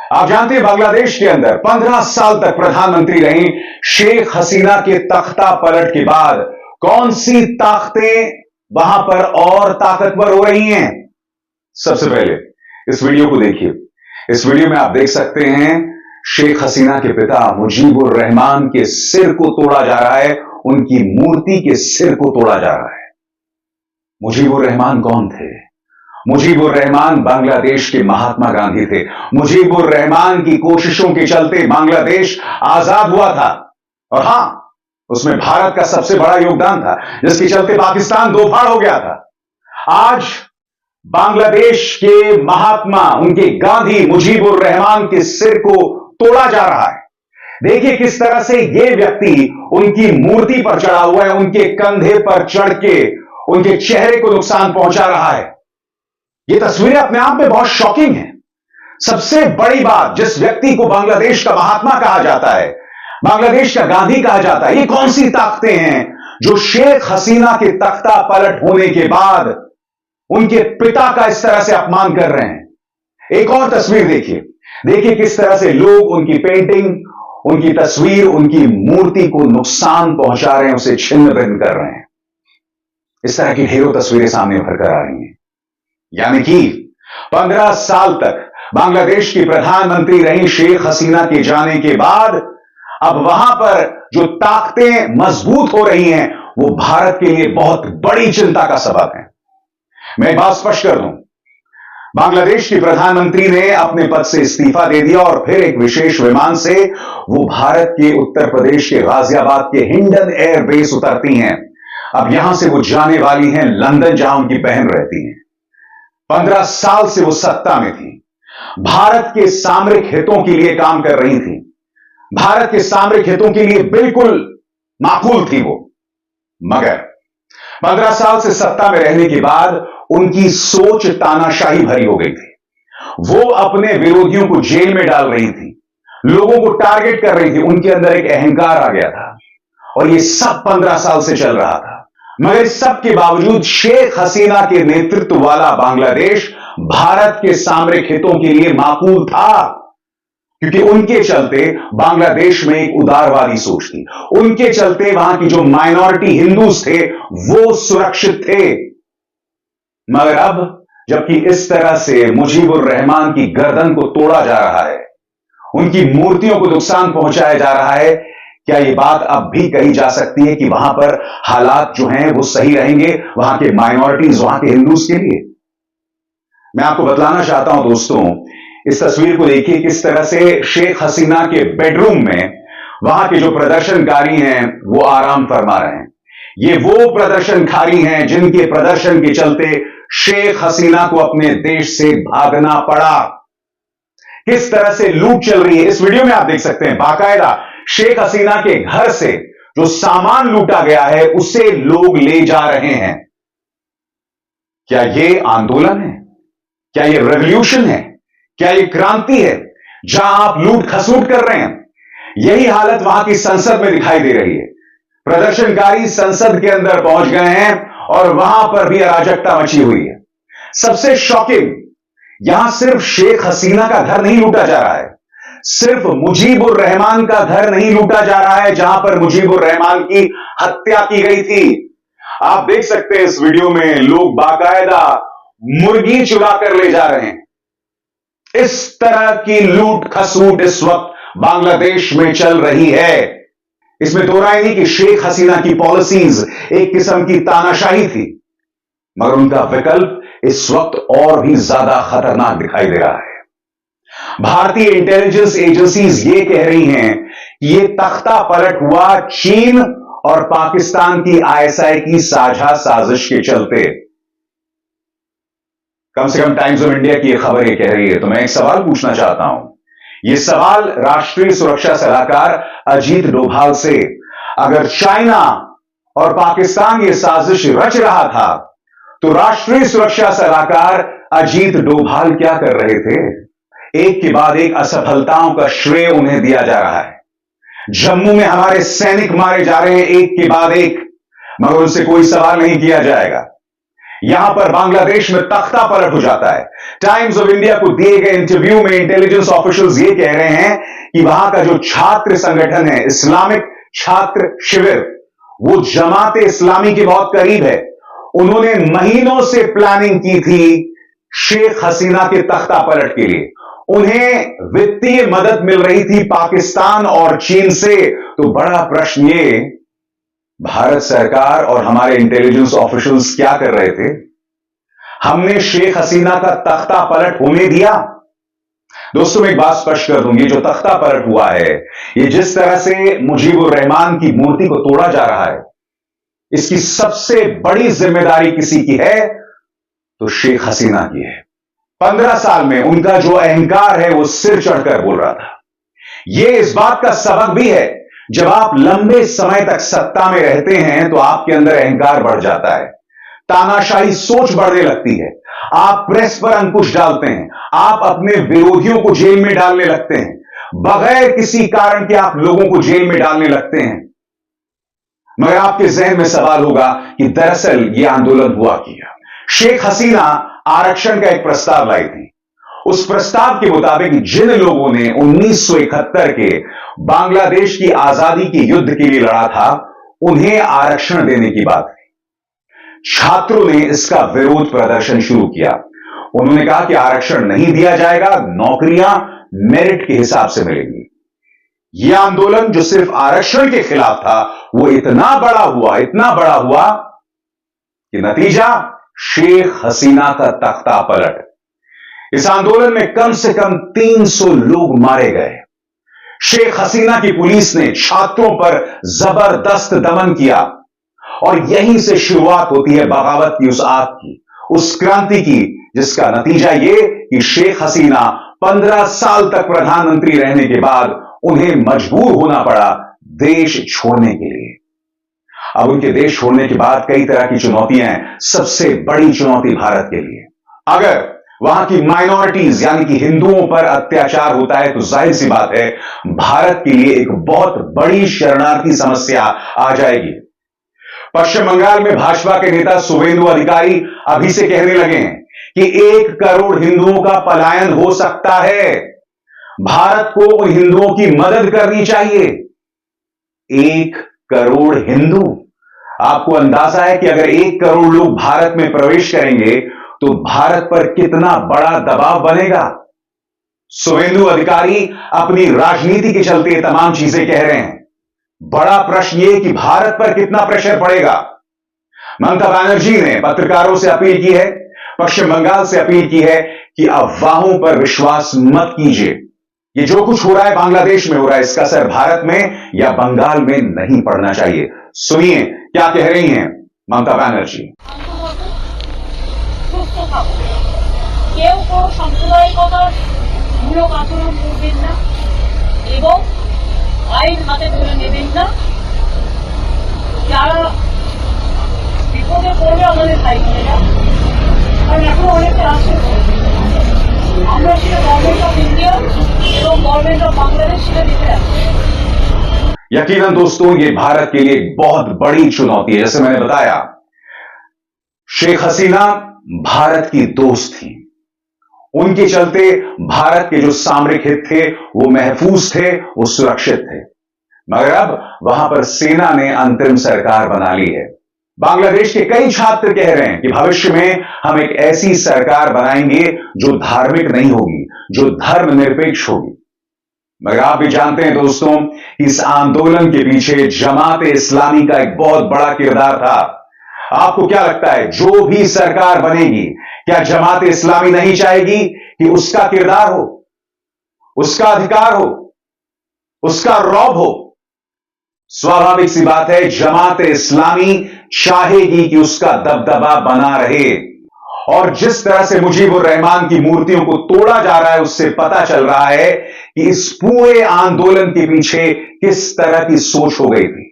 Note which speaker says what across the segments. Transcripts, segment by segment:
Speaker 1: आप जानते हैं बांग्लादेश के अंदर 15 साल तक प्रधानमंत्री रही शेख हसीना के तख्ता पलट के बाद कौन सी ताकतें वहां पर और ताकतवर हो रही हैं। सबसे पहले इस वीडियो को देखिए। इस वीडियो में आप देख सकते हैं शेख हसीना के पिता मुजीबुर रहमान के सिर को तोड़ा जा रहा है, उनकी मूर्ति के सिर को तोड़ा जा रहा है। मुजीबुर रहमान कौन थे? मुजीबुर रहमान बांग्लादेश के महात्मा गांधी थे। मुजीबुर रहमान की कोशिशों के चलते बांग्लादेश आजाद हुआ था और हां, उसमें भारत का सबसे बड़ा योगदान था, जिसके चलते पाकिस्तान दो फाड़ हो गया था। आज बांग्लादेश के महात्मा, उनके गांधी मुजीबुर रहमान के सिर को तोड़ा जा रहा है। देखिए किस तरह से यह व्यक्ति उनकी मूर्ति पर चढ़ा हुआ है, उनके कंधे पर चढ़ के उनके चेहरे को नुकसान पहुंचा रहा है। यह तस्वीरें अपने आप में बहुत शॉकिंग है। सबसे बड़ी बात, जिस व्यक्ति को बांग्लादेश का महात्मा कहा जाता है, बांग्लादेश का गांधी कहा जाता है, ये कौन सी ताकतें हैं जो शेख हसीना के तख्ता पलट होने के बाद उनके पिता का इस तरह से अपमान कर रहे हैं। एक और तस्वीर देखिए। देखिए किस तरह से लोग उनकी पेंटिंग, उनकी तस्वीर, उनकी मूर्ति को नुकसान पहुंचा रहे हैं, उसे छिन्न भिन्न कर रहे हैं। इस तरह की ढेरों तस्वीरें सामने उभर कर आ रही हैं। यानी कि 15 साल तक बांग्लादेश की प्रधानमंत्री रही शेख हसीना के जाने के बाद अब वहां पर जो ताकतें मजबूत हो रही हैं, वो भारत के लिए बहुत बड़ी चिंता का सबब है। मैं एक बात स्पष्ट कर दूं, बांग्लादेश की प्रधानमंत्री ने अपने पद से इस्तीफा दे दिया और फिर एक विशेष विमान से वो भारत के उत्तर प्रदेश के गाजियाबाद के हिंडन एयरबेस उतरती हैं। अब यहां से वो जाने वाली हैं लंदन, जहां उनकी बहन रहती हैं। 15 साल से वो सत्ता में थी, भारत के सामरिक हितों के लिए काम कर रही थी, भारत के सामरिक हितों के लिए बिल्कुल माकूल थी वो। मगर 15 साल से सत्ता में रहने के बाद उनकी सोच तानाशाही भरी हो गई थी। वो अपने विरोधियों को जेल में डाल रही थी, लोगों को टारगेट कर रही थी, उनके अंदर एक अहंकार आ गया था और ये सब 15 साल से चल रहा था। मगर इस सब के बावजूद शेख हसीना के नेतृत्व वाला बांग्लादेश भारत के सामरिक हितों के लिए माकूल था, क्योंकि उनके चलते बांग्लादेश में एक उदारवादी सोच थी, उनके चलते वहां की जो माइनॉरिटी हिंदूज थे वो सुरक्षित थे। मगर अब जबकि इस तरह से मुजीबुर रहमान की गर्दन को तोड़ा जा रहा है, उनकी मूर्तियों को नुकसान पहुंचाया जा रहा है, क्या यह बात अब भी कही जा सकती है कि वहां पर हालात जो हैं वो सही रहेंगे वहां के माइनॉरिटीज, वहां के हिंदूज के लिए? मैं आपको बतलाना चाहता हूं दोस्तों, इस तस्वीर को देखिए किस तरह से शेख हसीना के बेडरूम में वहां के जो प्रदर्शनकारी हैं वो आराम फरमा रहे हैं। ये वो प्रदर्शनकारी हैं जिनके प्रदर्शन के चलते शेख हसीना को अपने देश से भागना पड़ा। किस तरह से लूट चल रही है इस वीडियो में आप देख सकते हैं। बाकायदा शेख हसीना के घर से जो सामान लूटा गया है उसे लोग ले जा रहे हैं। क्या यह आंदोलन है? क्या यह रेवोल्यूशन है? क्या यह क्रांति है जहां आप लूट खसूट कर रहे हैं? यही हालत वहां की संसद में दिखाई दे रही है। प्रदर्शनकारी संसद के अंदर पहुंच गए हैं और वहां पर भी अराजकता मची हुई है। सबसे शॉकिंग, यहां सिर्फ शेख हसीना का घर नहीं लूटा जा रहा है, सिर्फ मुजीबुर रहमान का घर नहीं लूटा जा रहा है जहां पर मुजीबुर रहमान की हत्या की गई थी। आप देख सकते हैं इस वीडियो में लोग बाकायदा मुर्गी चुरा कर ले जा रहे हैं। इस तरह की लूट खसूट इस वक्त बांग्लादेश में चल रही है। इसमें दो राय नहीं कि शेख हसीना की पॉलिसीज एक किस्म की तानाशाही थी, मगर उनका विकल्प इस वक्त और भी ज्यादा खतरनाक दिखाई दे रहा है। भारतीय इंटेलिजेंस एजेंसीज ये कह रही हैं कि यह तख्ता पलट हुआ चीन और पाकिस्तान की आईएसआई की साझा साजिश के चलते। कम से कम टाइम्स ऑफ इंडिया की यह खबर ये कह रही है। तो मैं एक सवाल पूछना चाहता हूं, यह सवाल राष्ट्रीय सुरक्षा सलाहकार अजीत डोभाल से, अगर चाइना और पाकिस्तान ये साजिश रच रहा था तो राष्ट्रीय सुरक्षा सलाहकार अजीत डोभाल क्या कर रहे थे? एक के बाद एक असफलताओं का श्रेय उन्हें दिया जा रहा है। जम्मू में हमारे सैनिक मारे जा रहे हैं एक के बाद एक, मगर उनसे कोई सवाल नहीं किया जाएगा। यहां पर बांग्लादेश में तख्ता पलट हो जाता है। टाइम्स ऑफ इंडिया को दिए गए इंटरव्यू में इंटेलिजेंस ऑफिशियल्स ये कह रहे हैं कि वहां का जो छात्र संगठन है, इस्लामिक छात्र शिविर, वो जमाते इस्लामी के बहुत करीब है। उन्होंने महीनों से प्लानिंग की थी शेख हसीना के तख्ता पलट के लिए। उन्हें वित्तीय मदद मिल रही थी पाकिस्तान और चीन से। तो बड़ा प्रश्न ये, भारत सरकार और हमारे इंटेलिजेंस ऑफिशियल्स क्या कर रहे थे? हमने शेख हसीना का तख्ता पलट होने दिया? दोस्तों, मैं एक बात स्पष्ट कर दूंगी, जो तख्ता पलट हुआ है, ये जिस तरह से मुजीबुर रहमान की मूर्ति को तोड़ा जा रहा है, इसकी सबसे बड़ी जिम्मेदारी किसी की है? तो शेख हसीना की है। 15 साल में उनका जो अहंकार है वो सिर चढ़कर बोल रहा था। यह इस बात का सबक भी है, जब आप लंबे समय तक सत्ता में रहते हैं तो आपके अंदर अहंकार बढ़ जाता है, तानाशाही सोच बढ़ने लगती है, आप प्रेस पर अंकुश डालते हैं, आप अपने विरोधियों को जेल में डालने लगते हैं, बगैर किसी कारण के आप लोगों को जेल में डालने लगते हैं। मगर आपके जहन में सवाल होगा कि दरअसल यह आंदोलन हुआ क्या? शेख हसीना आरक्षण का एक प्रस्ताव लाई थी। उस प्रस्ताव के मुताबिक जिन लोगों ने 1971 के बांग्लादेश की आजादी के युद्ध के लिए लड़ा था, उन्हें आरक्षण देने की बात थी। छात्रों ने इसका विरोध प्रदर्शन शुरू किया। उन्होंने कहा कि आरक्षण नहीं दिया जाएगा, नौकरियां मेरिट के हिसाब से मिलेंगी। यह आंदोलन जो सिर्फ आरक्षण के खिलाफ था, वो इतना बड़ा हुआ कि नतीजा शेख हसीना का तख्ता पलट। इस आंदोलन में कम से कम 300 लोग मारे गए। शेख हसीना की पुलिस ने छात्रों पर जबरदस्त दमन किया और यहीं से शुरुआत होती है बगावत की, उस आग की, उस क्रांति की, जिसका नतीजा यह कि शेख हसीना 15 साल तक प्रधानमंत्री रहने के बाद उन्हें मजबूर होना पड़ा देश छोड़ने के लिए। अब उनके देश छोड़ने के बाद कई तरह की चुनौतियां हैं। सबसे बड़ी चुनौती भारत के लिए, अगर वहां की माइनॉरिटीज यानी कि हिंदुओं पर अत्याचार होता है तो जाहिर सी बात है भारत के लिए एक बहुत बड़ी शरणार्थी समस्या आ जाएगी। पश्चिम बंगाल में भाजपा के नेता शुवेंदु अधिकारी अभी से कहने लगे हैं कि 1 करोड़ हिंदुओं का पलायन हो सकता है। भारत को उन हिंदुओं की मदद करनी चाहिए। 1 करोड़ हिंदू, आपको अंदाजा है कि अगर 1 करोड़ लोग भारत में प्रवेश करेंगे तो भारत पर कितना बड़ा दबाव बनेगा। शुवेंदु अधिकारी अपनी राजनीति के चलते ये तमाम चीजें कह रहे हैं। बड़ा प्रश्न यह कि भारत पर कितना प्रेशर पड़ेगा। ममता बनर्जी ने पत्रकारों से अपील की है, पश्चिम बंगाल से अपील की है कि अफवाहों पर विश्वास मत कीजिए। ये जो कुछ हो रहा है बांग्लादेश में हो रहा है, इसका असर भारत में या बंगाल में नहीं पड़ना चाहिए। सुनिए क्या कह रही हैं ममता बनर्जी।
Speaker 2: কেউ কোনো সাম্প্রদায়িকতার মূলক আচরণ করবেন না এবং আইন হাতে তুলে নেবেন না। যারা বিপদে পড়বে আমাদের ভাইবোনেরা, কারণ এখন অনেকে আছে, আমরা সেটা গভর্নমেন্ট অফ ইন্ডিয়া এবং गवर्नमेंट ऑफ बांग्लादेश से दिख रहा है।
Speaker 1: यकीनन दोस्तों, ये भारत के लिए एक बहुत बड़ी चुनौती है। जैसे मैंने बताया, शेख हसीना भारत की दोस्त थी। उनके चलते भारत के जो सामरिक हित थे वो महफूज थे, वो सुरक्षित थे। मगर अब वहां पर सेना ने अंतरिम सरकार बना ली है। बांग्लादेश के कई छात्र कह रहे हैं कि भविष्य में हम एक ऐसी सरकार बनाएंगे जो धार्मिक नहीं होगी, जो धर्मनिरपेक्ष होगी। मगर आप भी जानते हैं दोस्तों, इस आंदोलन के पीछे जमात इस्लामी का एक बहुत बड़ा किरदार था। आपको क्या लगता है, जो भी सरकार बनेगी, क्या जमात इस्लामी नहीं चाहेगी कि उसका किरदार हो, उसका अधिकार हो, उसका रौब हो? स्वाभाविक सी बात है, जमात इस्लामी चाहेगी कि उसका दबदबा बना रहे। और जिस तरह से मुजीबुर रहमान की मूर्तियों को तोड़ा जा रहा है, उससे पता चल रहा है कि इस पूरे आंदोलन के पीछे किस तरह की सोच हो गई थी।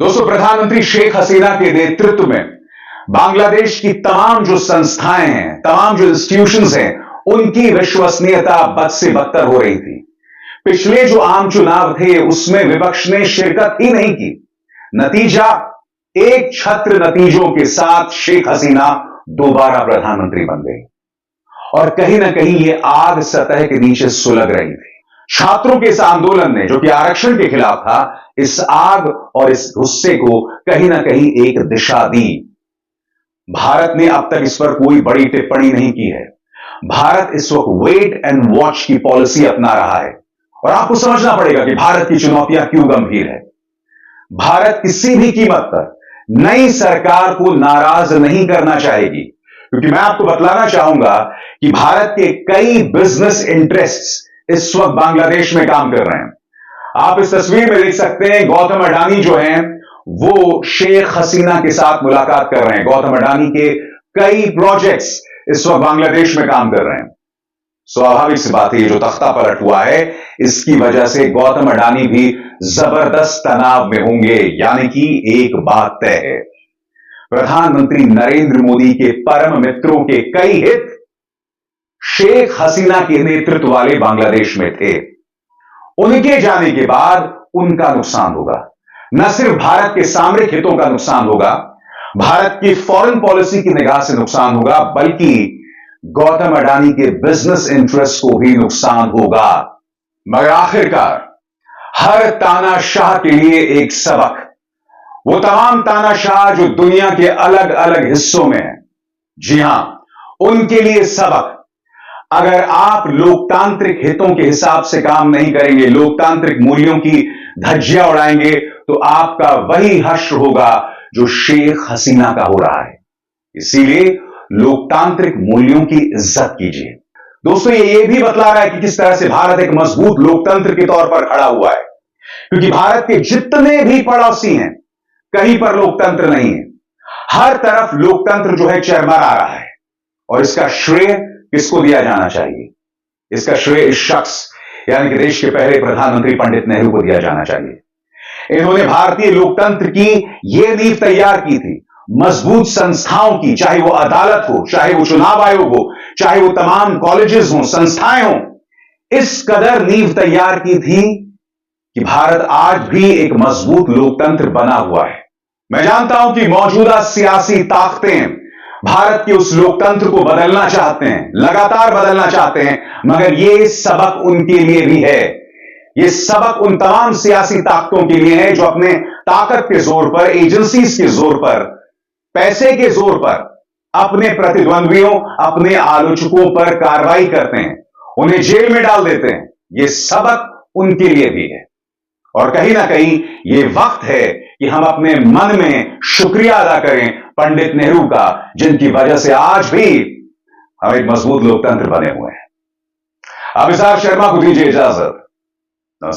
Speaker 1: दोस्तों, प्रधानमंत्री शेख हसीना के नेतृत्व में बांग्लादेश की तमाम जो संस्थाएं हैं, तमाम जो इंस्टीट्यूशंस हैं, उनकी विश्वसनीयता बद से बदतर हो रही थी। पिछले जो आम चुनाव थे उसमें विपक्ष ने शिरकत ही नहीं की। नतीजा, एक छत्र नतीजों के साथ शेख हसीना दोबारा प्रधानमंत्री बन गई। और कहीं ना कहीं ये आग सतह के नीचे सुलग रही थी। छात्रों के इस आंदोलन ने, जो कि आरक्षण के खिलाफ था, इस आग और इस गुस्से को कहीं ना कहीं एक दिशा दी। भारत ने अब तक इस पर कोई बड़ी टिप्पणी नहीं की है। भारत इस वक्त वेट एंड वॉच की पॉलिसी अपना रहा है। और आपको समझना पड़ेगा कि भारत की चुनौतियां क्यों गंभीर है। भारत किसी भी कीमत पर नई सरकार को नाराज नहीं करना चाहेगी, क्योंकि मैं आपको बतलाना चाहूंगा कि भारत के कई बिजनेस इंटरेस्ट्स इस वक्त बांग्लादेश में काम कर रहे हैं। आप इस तस्वीर में देख सकते हैं, गौतम अडानी जो हैं वो शेख हसीना के साथ मुलाकात कर रहे हैं। गौतम अडानी के कई प्रोजेक्ट्स इस वक्त बांग्लादेश में काम कर रहे हैं। स्वाभाविक सी बात है, ये जो तख्ता पलट हुआ है, इसकी वजह से गौतम अडानी भी जबरदस्त तनाव में होंगे। यानी कि एक बात तय है, प्रधानमंत्री नरेंद्र मोदी के परम मित्रों के कई हित शेख हसीना के नेतृत्व वाले बांग्लादेश में थे। उनके जाने के बाद उनका नुकसान होगा। न सिर्फ भारत के सामरिक हितों का नुकसान होगा, भारत की फॉरेन पॉलिसी की निगाह से नुकसान होगा, बल्कि गौतम अडानी के बिजनेस इंटरेस्ट को भी नुकसान होगा। मगर आखिरकार हर तानाशाह के लिए एक सबक, वो तमाम तानाशाह जो दुनिया के अलग अलग हिस्सों में हैं, जी हां, उनके लिए सबक। अगर आप लोकतांत्रिक हितों के हिसाब से काम नहीं करेंगे, लोकतांत्रिक मूल्यों की धज्जियां उड़ाएंगे, तो आपका वही हश्र होगा जो शेख हसीना का हो रहा है। इसीलिए लोकतांत्रिक मूल्यों की इज्जत कीजिए। दोस्तों, ये भी बतला रहा है कि किस तरह से भारत एक मजबूत लोकतंत्र के तौर पर खड़ा हुआ है, क्योंकि भारत के जितने भी पड़ोसी हैं, कहीं पर लोकतंत्र नहीं है। हर तरफ लोकतंत्र जो है चरमरा रहा है। और इसका श्रेय किसको दिया जाना चाहिए? इसका श्रेय इस शख्स, यानी कि देश के पहले प्रधानमंत्री पंडित नेहरू को दिया जाना चाहिए। इन्होंने भारतीय लोकतंत्र की यह नींव तैयार की थी, मजबूत संस्थाओं की, चाहे वो अदालत हो, चाहे वो चुनाव आयोग हो, चाहे वो तमाम कॉलेजेस हो, संस्थाएं हो, इस कदर नींव तैयार की थी कि भारत आज भी एक मजबूत लोकतंत्र बना हुआ है। मैं जानता हूं कि मौजूदा सियासी ताकतें भारत के उस लोकतंत्र को बदलना चाहते हैं, लगातार बदलना चाहते हैं, मगर यह सबक उनके लिए भी है। यह सबक उन तमाम सियासी ताकतों के लिए है जो अपने ताकत के जोर पर, एजेंसीज के जोर पर, पैसे के जोर पर अपने प्रतिद्वंद्वियों, अपने आलोचकों पर कार्रवाई करते हैं, उन्हें जेल में डाल देते हैं। यह सबक उनके लिए भी है। और कहीं ना कहीं यह वक्त है कि हम अपने मन में शुक्रिया अदा करें पंडित नेहरू का, जिनकी वजह से आज भी हम एक मजबूत लोकतंत्र बने हुए हैं। अभिसार शर्मा को दीजिए इजाजत। नमस्कार।